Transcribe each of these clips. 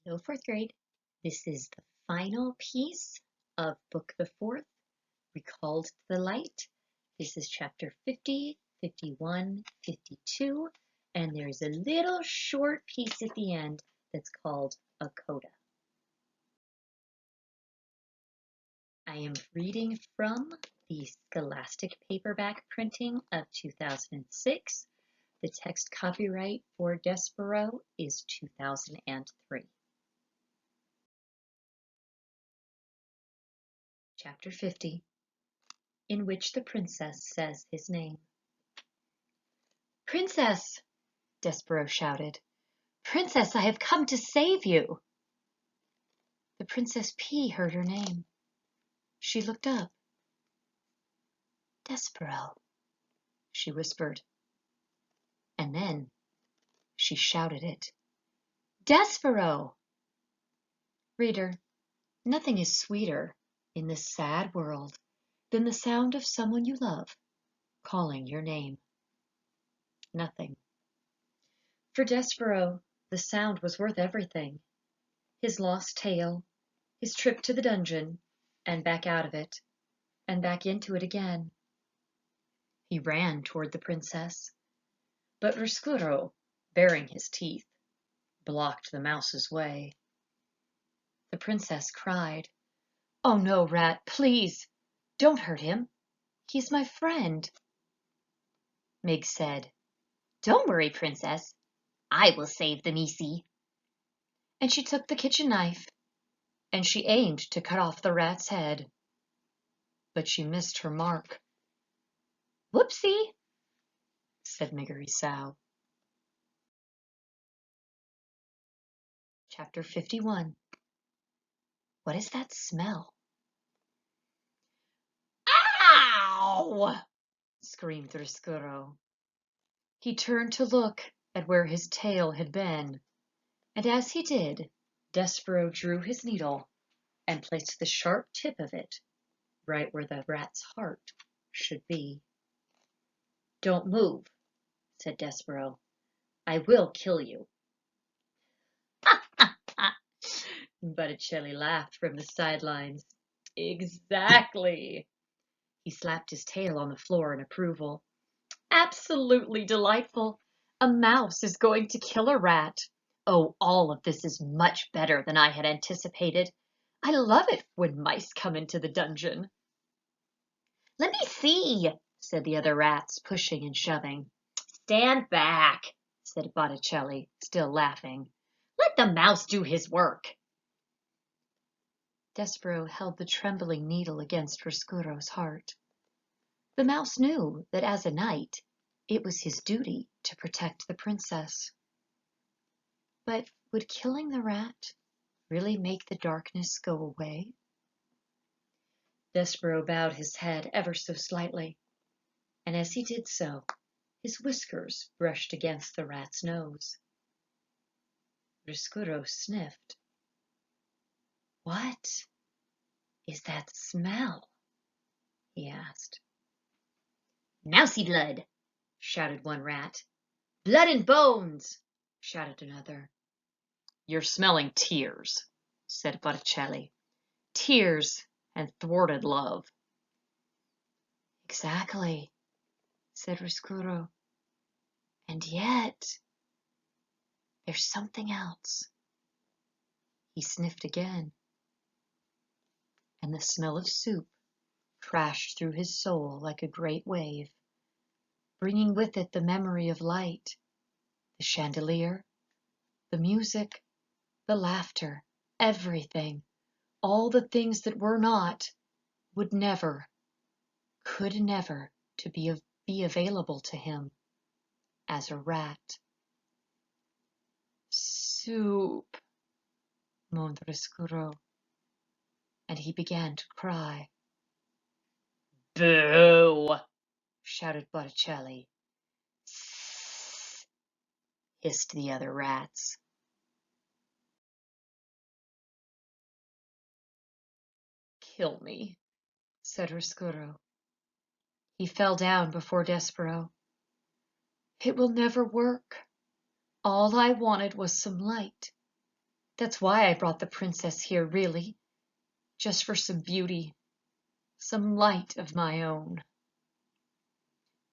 Hello, fourth grade. This is the final piece of book the fourth, Recalled to the Light. This is chapter 50, 51, 52, and there's a little short piece at the end that's called a coda. I am reading from the Scholastic paperback printing of 2006. The text copyright for Despero is 2003. Chapter 50, in which the princess says his name. "Princess!" Despero shouted. "Princess, I have come to save you!" The Princess P heard her name. She looked up. "Despero," she whispered. And then she shouted it. "Despero!" Reader, nothing is sweeter in this sad world than the sound of someone you love calling your name. Nothing. For Despero, the sound was worth everything. His lost tail, his trip to the dungeon, and back out of it, and back into it again. He ran toward the princess, but Roscuro, baring his teeth, blocked the mouse's way. The princess cried, "Oh no, Rat, please, don't hurt him. He's my friend." Mig said, "Don't worry, Princess. I will save the Misi." And she took the kitchen knife, and she aimed to cut off the rat's head. But she missed her mark. "Whoopsie," said Miggery Sow. Chapter 51. What is that smell? "Ow!" screamed Roscuro. He turned to look at where his tail had been, and as he did, Despero drew his needle and placed the sharp tip of it right where the rat's heart should be. "Don't move," said Despero. "I will kill you." Botticelli laughed from the sidelines. "Exactly." He slapped his tail on the floor in approval. "Absolutely delightful. A mouse is going to kill a rat. Oh, all of this is much better than I had anticipated. I love it when mice come into the dungeon." "Let me see," said the other rats, pushing and shoving. "Stand back," said Botticelli, still laughing. "Let the mouse do his work." Despero held the trembling needle against Roscuro's heart. The mouse knew that as a knight, it was his duty to protect the princess. But would killing the rat really make the darkness go away? Despero bowed his head ever so slightly, and as he did so, his whiskers brushed against the rat's nose. Roscuro sniffed. "What is that smell?" he asked. "Mousy blood," shouted one rat. "Blood and bones," shouted another. "You're smelling tears," said Botticelli. "Tears and thwarted love." "Exactly," said Roscuro. "And yet there's something else." He sniffed again, and the smell of soup crashed through his soul like a great wave, bringing with it the memory of light, the chandelier, the music, the laughter, everything, all the things that were not, would never, could never to be available to him as a rat. "Soup," moaned Roscuro, and he began to cry. "Boo!" shouted Botticelli. "Sss!" hissed the other rats. "Kill me," said Roscuro. He fell down before Despero. "It will never work. All I wanted was some light. That's why I brought the princess here, really. Just for some beauty, some light of my own.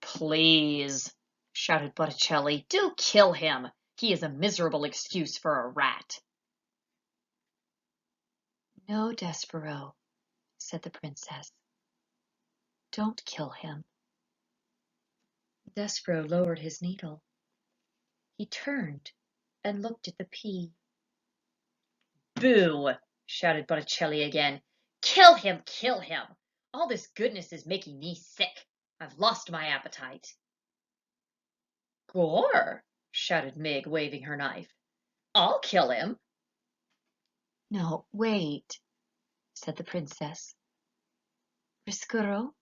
Please, shouted Botticelli, do kill him. He is a miserable excuse for a rat. No, Despereaux, said the princess. Don't kill him. Despereaux lowered his needle. He turned and looked at the pea. Boo! Shouted Botticelli again. Kill him! Kill him! All this goodness is making me sick. I've lost my appetite. Gore! Shouted Mig, waving her knife. I'll kill him. No, wait, said the princess. Riscuro,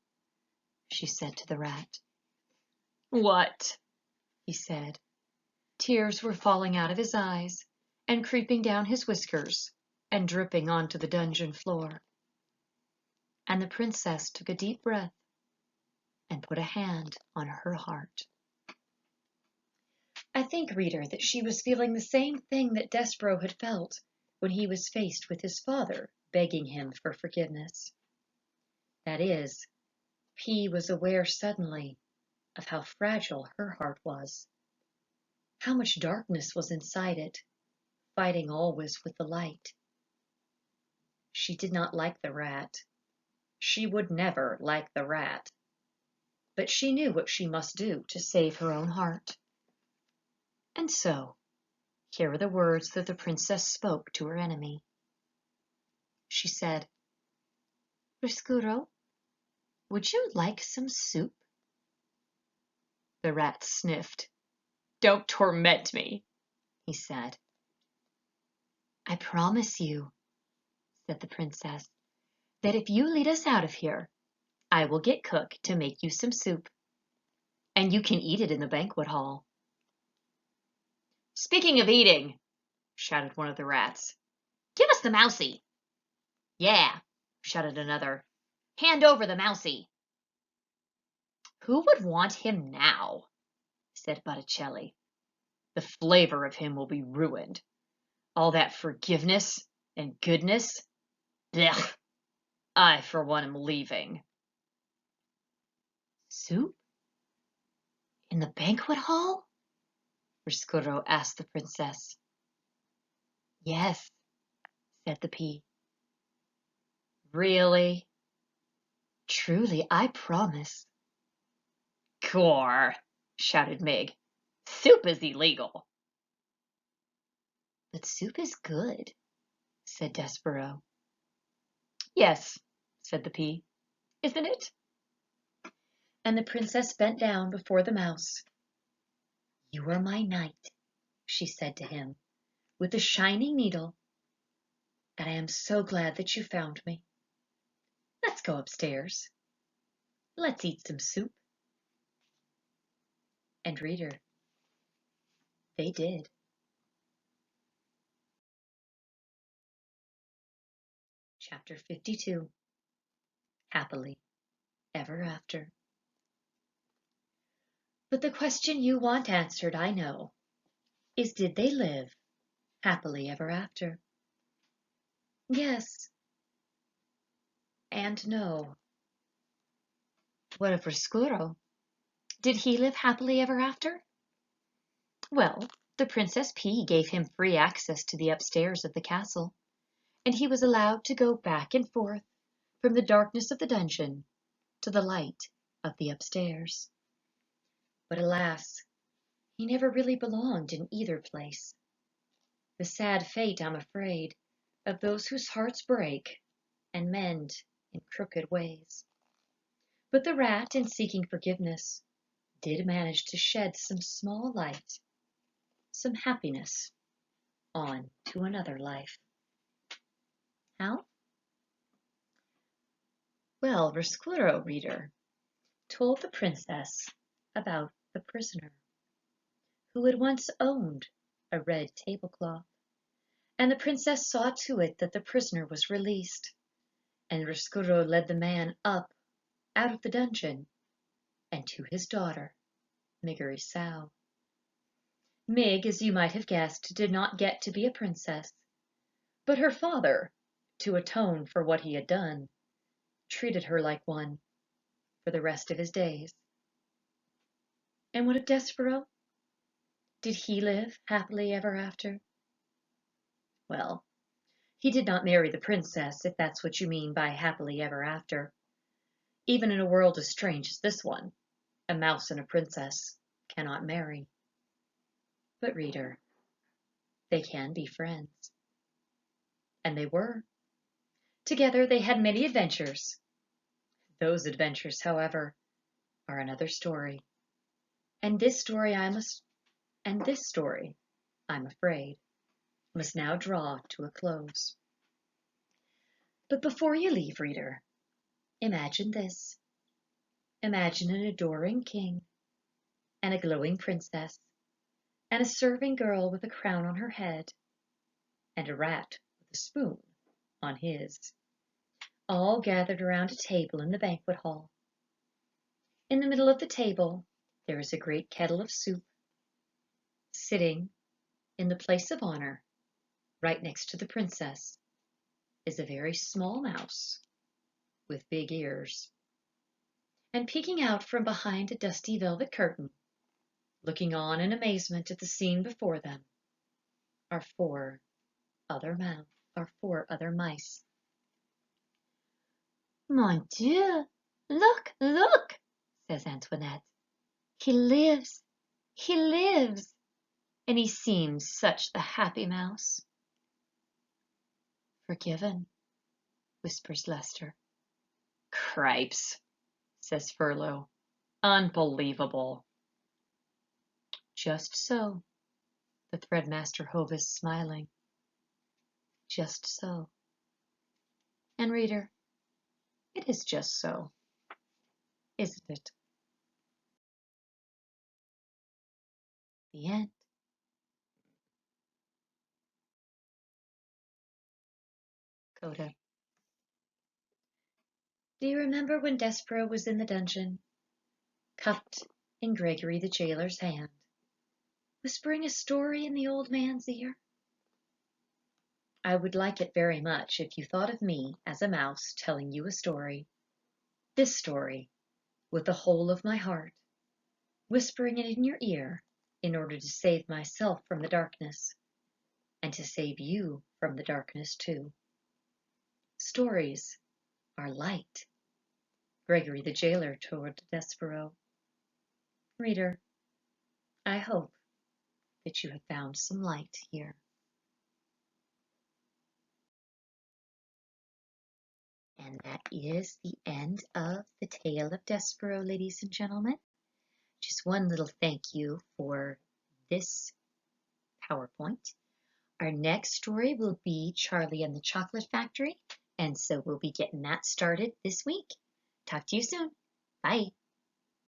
she said to the rat. What? He said. Tears were falling out of his eyes and creeping down his whiskers and dripping onto the dungeon floor. And the princess took a deep breath and put a hand on her heart. I think, reader, that she was feeling the same thing that Despereaux had felt when he was faced with his father begging him for forgiveness. That is, P was aware suddenly of how fragile her heart was, how much darkness was inside it, fighting always with the light. She did not like the rat. She would never like the rat. But she knew what she must do to save her own heart. And so, here are the words that the princess spoke to her enemy. She said, Riscuro, would you like some soup? The rat sniffed. Don't torment me, he said. I promise you, said the princess, that if you lead us out of here, I will get cook to make you some soup, and you can eat it in the banquet hall. Speaking of eating, shouted one of the rats, give us the mousie. Yeah, shouted another. Hand over the mousie. Who would want him now? Said Botticelli. The flavor of him will be ruined. All that forgiveness and goodness. Blech. I, for one, am leaving. Soup? In the banquet hall? Riscuro asked the princess. Yes, said the pea. Really? Truly, I promise. Gore, shouted Mig. Soup is illegal. But soup is good, said Despereaux. Yes, said the pea. Isn't it? And the princess bent down before the mouse. You are my knight, she said to him, with a shining needle, and I am so glad that you found me. Let's go upstairs. Let's eat some soup. And reader, they did. Chapter 52. Happily Ever After. But the question you want answered, I know, is did they live happily ever after? Yes and no. What of Riscuro? Did he live happily ever after? Well, the Princess P gave him free access to the upstairs of the castle, and he was allowed to go back and forth from the darkness of the dungeon to the light of the upstairs. But alas, he never really belonged in either place. The sad fate, I'm afraid, of those whose hearts break and mend in crooked ways. But the rat, in seeking forgiveness, did manage to shed some small light, some happiness, on to another life. How? Well, Riscuro, reader, told the princess about the prisoner, who had once owned a red tablecloth, and the princess saw to it that the prisoner was released, and Riscuro led the man up out of the dungeon and to his daughter, Miggery Sow. Mig, as you might have guessed, did not get to be a princess, But her father, to atone for what he had done, treated her like one for the rest of his days. And what of Despereaux? Did he live happily ever after? Well, he did not marry the princess, if that's what you mean by happily ever after. Even in a world as strange as this one, a mouse and a princess cannot marry. But reader, they can be friends. And they were. Together they had many adventures. Those adventures, however, are another story. And this story, I'm afraid, must now draw to a close. But before you leave, reader, imagine this. Imagine an adoring king, and a glowing princess, and a serving girl with a crown on her head, and a rat with a spoon on his, all gathered around a table in the banquet hall. In the middle of the table there is a great kettle of soup. Sitting in the place of honor, right next to the princess, is a very small mouse with big ears. And peeking out from behind a dusty velvet curtain, looking on in amazement at the scene before them, are four other mice. Mon Dieu! Look, look, says Antoinette. He lives, he lives, and he seems such a happy mouse. Forgiven, whispers Lester. Cripes, says Furlough. Unbelievable. Just so, the threadmaster Hovis smiling. Just so. And reader, it is just so, isn't it? The end. Coda. Do you remember when Despereaux was in the dungeon, cupped in Gregory the jailer's hand, whispering a story in the old man's ear? I would like it very much if you thought of me as a mouse telling you a story, this story, with the whole of my heart, whispering it in your ear in order to save myself from the darkness, and to save you from the darkness too. Stories are light, Gregory the jailer told Despereaux. Reader, I hope that you have found some light here. And that is the end of the tale of Despereaux, ladies and gentlemen. Just one little thank you for this PowerPoint. Our next story will be Charlie and the Chocolate Factory, and so we'll be getting that started this week. Talk to you soon. Bye.